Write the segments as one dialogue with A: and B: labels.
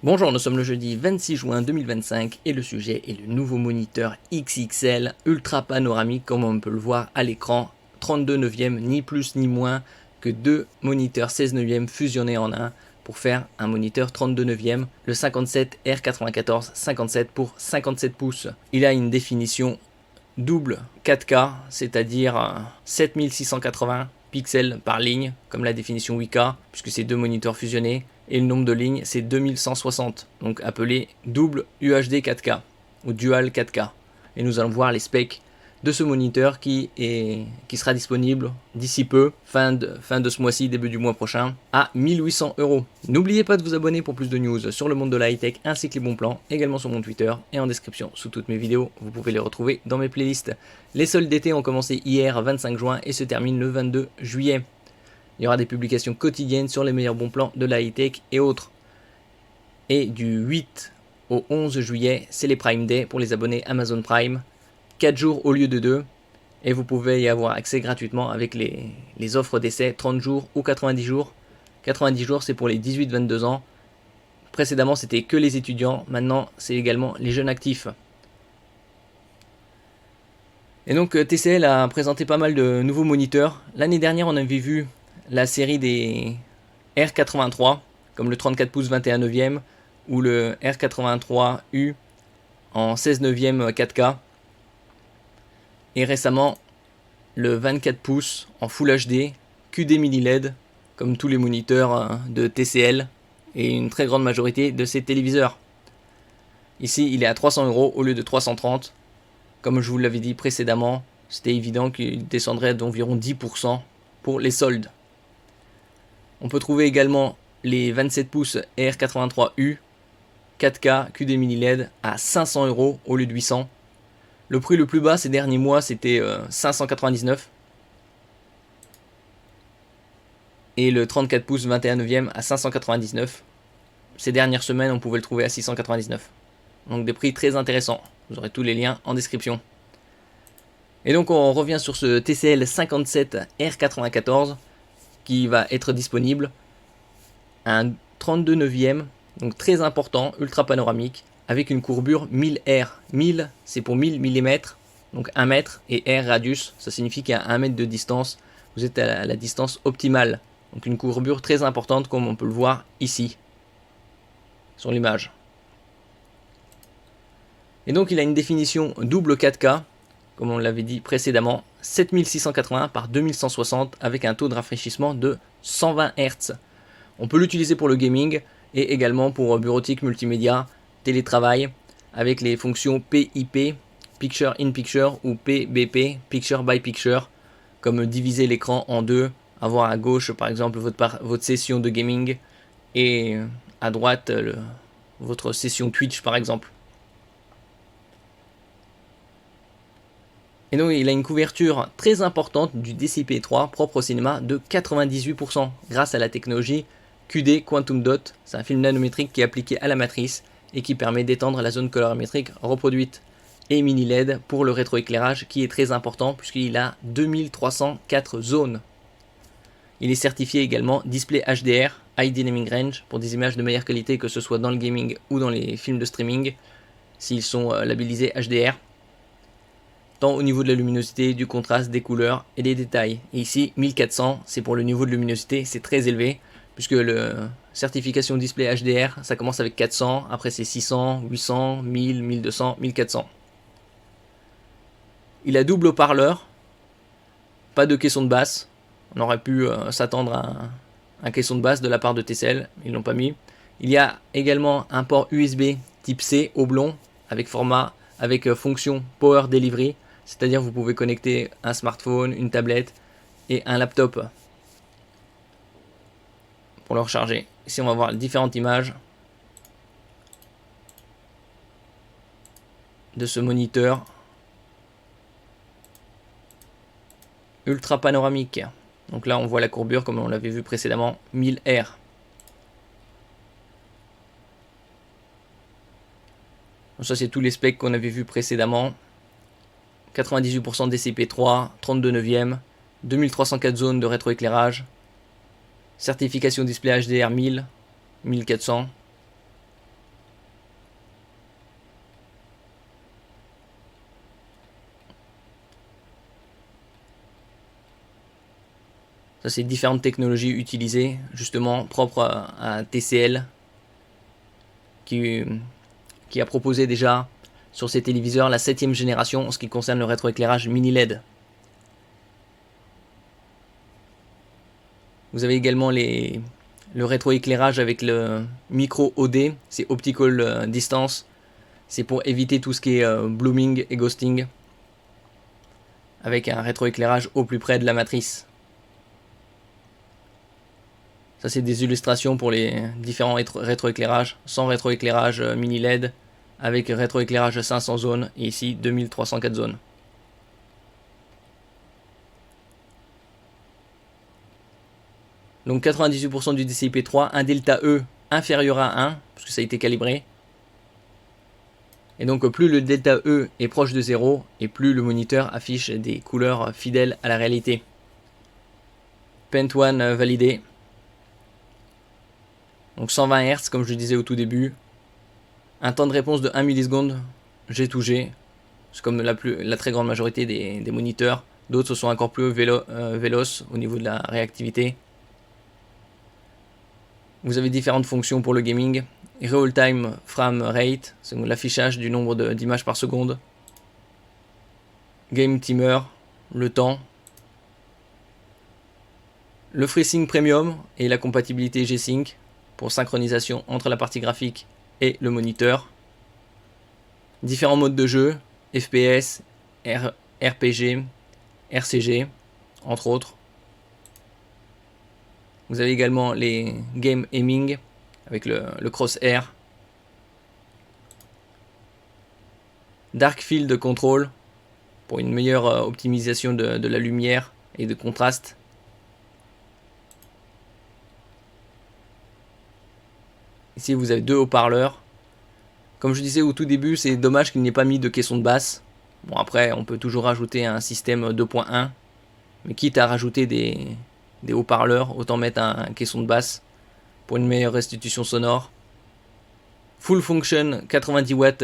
A: Bonjour, nous sommes le jeudi 26 juin 2025 et le sujet est le nouveau moniteur XXL ultra panoramique comme on peut le voir à l'écran. 32 neuvième, ni plus ni moins que deux moniteurs 16 neuvième fusionnés en un pour faire un moniteur 32 neuvième, le 57 R94 57 pour 57 pouces. Il a une définition double 4K, c'est-à-dire 7680 pixels par ligne, comme la définition 8K, puisque c'est deux moniteurs fusionnés, et le nombre de lignes c'est 2160, donc appelé double UHD 4K, ou Dual 4K. Et nous allons voir les specs de ce moniteur qui sera disponible d'ici peu, fin de ce mois-ci, début du mois prochain, à 1800 €. N'oubliez pas de vous abonner pour plus de news sur le monde de la high-tech ainsi que les bons plans, également sur mon Twitter et en description sous toutes mes vidéos. Vous pouvez les retrouver dans mes playlists. Les soldes d'été ont commencé hier 25 juin et se terminent le 22 juillet. Il y aura des publications quotidiennes sur les meilleurs bons plans de la high-tech et autres. Et du 8 au 11 juillet, c'est les Prime Day pour les abonnés Amazon Prime. 4 jours au lieu de 2. Et vous pouvez y avoir accès gratuitement avec les offres d'essai 30 jours ou 90 jours. 90 jours, c'est pour les 18-22 ans. Précédemment, c'était que les étudiants. Maintenant, c'est également les jeunes actifs. Et donc, TCL a présenté pas mal de nouveaux moniteurs. L'année dernière, on avait vu la série des R83, comme le 34 pouces 21 neuvième ou le R83U en 16 neuvième 4K. Et récemment, le 24 pouces en Full HD, QD mini LED, comme tous les moniteurs de TCL et une très grande majorité de ces téléviseurs. Ici, il est à 300 € au lieu de 330. Comme je vous l'avais dit précédemment, c'était évident qu'il descendrait d'environ 10% pour les soldes. On peut trouver également les 27 pouces R83U 4K QD mini LED à 500 € au lieu de 800. Le prix le plus bas ces derniers mois c'était 599. Et le 34 pouces 21 neuvième à 599. Ces dernières semaines on pouvait le trouver à 699. Donc des prix très intéressants. Vous aurez tous les liens en description. Et donc on revient sur ce TCL 57 R94 qui va être disponible. Un 32 neuvième, donc très important, ultra panoramique, avec une courbure 1000 R. 1000 c'est pour 1000 mm, donc 1 mètre, et R radius, ça signifie qu'à 1 mètre de distance, vous êtes à la distance optimale. Donc une courbure très importante comme on peut le voir ici, sur l'image. Et donc il a une définition double 4K, comme on l'avait dit précédemment, 7680 par 2160 avec un taux de rafraîchissement de 120 Hz. On peut l'utiliser pour le gaming et également pour bureautique, multimédia, télétravail, avec les fonctions PIP, Picture in Picture, ou PBP, Picture by Picture, comme diviser l'écran en deux, avoir à gauche par exemple votre session de gaming et à droite votre session Twitch par exemple. Et donc il a une couverture très importante du DCI-P3 propre au cinéma de 98% grâce à la technologie QD Quantum Dot. C'est un film nanométrique qui est appliqué à la matrice et qui permet d'étendre la zone colorimétrique reproduite. Et mini LED pour le rétroéclairage qui est très important puisqu'il a 2304 zones. Il est certifié également Display HDR, High Dynamic Range, pour des images de meilleure qualité que ce soit dans le gaming ou dans les films de streaming, s'ils sont labellisés HDR. Tant au niveau de la luminosité, du contraste, des couleurs et des détails. Et ici, 1400, c'est pour le niveau de luminosité, c'est très élevé, puisque la certification display HDR, ça commence avec 400, après c'est 600, 800, 1000, 1200, 1400. Il a double haut-parleur, pas de caisson de basse. On aurait pu s'attendre à un caisson de basse de la part de TCL, ils l'ont pas mis. Il y a également un port USB type C oblong, avec fonction Power Delivery. C'est-à-dire vous pouvez connecter un smartphone, une tablette et un laptop pour le recharger. Ici on va voir les différentes images de ce moniteur ultra panoramique. Donc là on voit la courbure comme on l'avait vu précédemment, 1000 R. Donc ça c'est tous les specs qu'on avait vu précédemment. 98% DCI-P3, 32 neuvième, 2304 zones de rétroéclairage, certification display HDR 1000, 1400, Ça, c'est différentes technologies utilisées, justement propres à TCL, qui a proposé déjà sur ses téléviseurs la 7e génération en ce qui concerne le rétroéclairage mini LED. Vous avez également le rétroéclairage avec le micro OD, c'est Optical Distance. C'est pour éviter tout ce qui est blooming et ghosting, avec un rétroéclairage au plus près de la matrice. Ça, c'est des illustrations pour les différents rétroéclairages, sans rétroéclairage mini LED, avec rétroéclairage 500 zones, et ici 2304 zones. Donc 98% du DCI-P3, un delta E inférieur à 1, parce que ça a été calibré. Et donc plus le delta E est proche de 0, et plus le moniteur affiche des couleurs fidèles à la réalité. Paint One validé. Donc 120 Hz comme je le disais au tout début. Un temps de réponse de 1 milliseconde G2G. C'est comme la très grande majorité des moniteurs. D'autres sont encore plus véloces au niveau de la réactivité. Vous avez différentes fonctions pour le gaming. Real Time Frame Rate, c'est l'affichage du nombre d'images par seconde. Game Timer, le temps. Le FreeSync Premium et la compatibilité G-Sync pour synchronisation entre la partie graphique et le moniteur. Différents modes de jeu, FPS, RPG, RCG, entre autres. Vous avez également les Game Aiming avec le crosshair. Dark Field Control pour une meilleure optimisation de la lumière et de contraste. Ici vous avez deux haut-parleurs. Comme je disais au tout début, c'est dommage qu'il n'y ait pas mis de caisson de basse. Bon, après on peut toujours rajouter un système 2.1, mais quitte à rajouter des haut-parleurs, autant mettre un caisson de basse pour une meilleure restitution sonore. Full Function 90 watts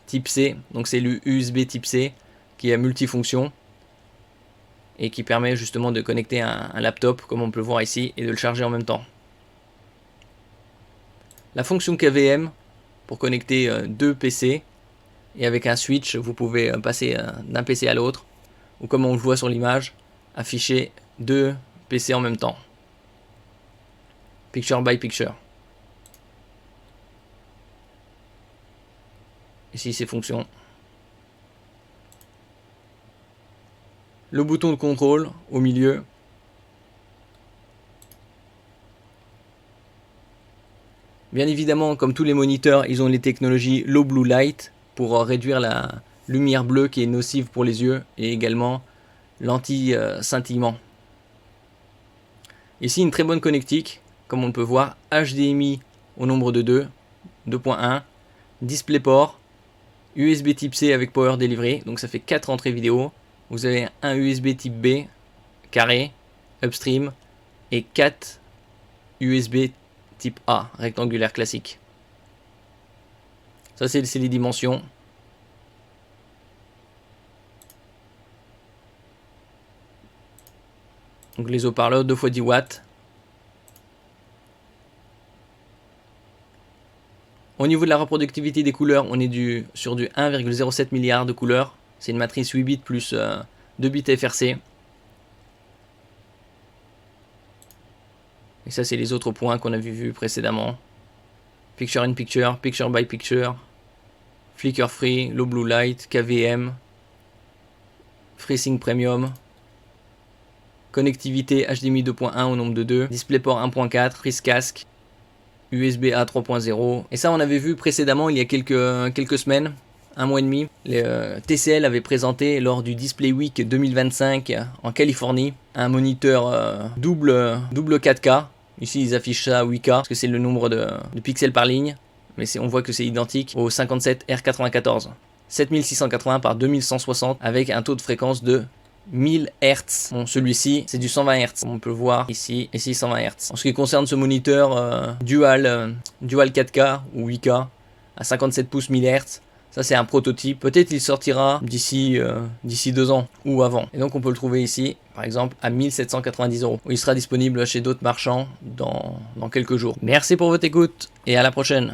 A: type C, donc c'est le USB type C qui est multifonction et qui permet justement de connecter un laptop comme on peut le voir ici et de le charger en même temps. La fonction KVM pour connecter deux PC, et avec un switch vous pouvez passer d'un PC à l'autre, ou comme on le voit sur l'image, afficher deux PC en même temps. Picture by picture. Ici ces fonctions. Le bouton de contrôle au milieu. Bien évidemment, comme tous les moniteurs, ils ont les technologies Low Blue Light pour réduire la lumière bleue qui est nocive pour les yeux, et également l'anti-scintillement. Ici une très bonne connectique, comme on peut voir, HDMI au nombre de 2, 2.1, DisplayPort, USB type C avec Power Delivery, donc ça fait 4 entrées vidéo. Vous avez un USB type B carré, upstream, et 4 USB type A, rectangulaire classique. Ça c'est les dimensions. Donc les haut-parleurs 2 x 10 watts. Au niveau de la reproductivité des couleurs, on est sur du 1,07 milliard de couleurs. C'est une matrice 8 bits plus 2 bits FRC. Et ça c'est les autres points qu'on avait vus précédemment. Picture in picture, picture by picture, flicker free, low blue light, KVM, FreeSync Premium, connectivité HDMI 2.1 au nombre de 2, DisplayPort 1.4, prise casque, USB A 3.0. Et ça on avait vu précédemment il y a quelques semaines, un mois et demi. TCL avait présenté lors du Display Week 2025 en Californie un moniteur double 4K. Ici ils affichent ça à 8K parce que c'est le nombre de pixels par ligne, mais on voit que c'est identique au 57R94. 7680 par 2160 avec un taux de fréquence de 1000 Hz. Bon, celui-ci c'est du 120 Hz, on peut le voir ici, 120 Hz. En ce qui concerne ce moniteur dual 4K ou 8K à 57 pouces 1000 Hz, Ça c'est un prototype, peut-être il sortira d'ici 2 ans ou avant. Et donc on peut le trouver ici, par exemple à 1790 €. Il sera disponible chez d'autres marchands dans quelques jours. Merci pour votre écoute et à la prochaine.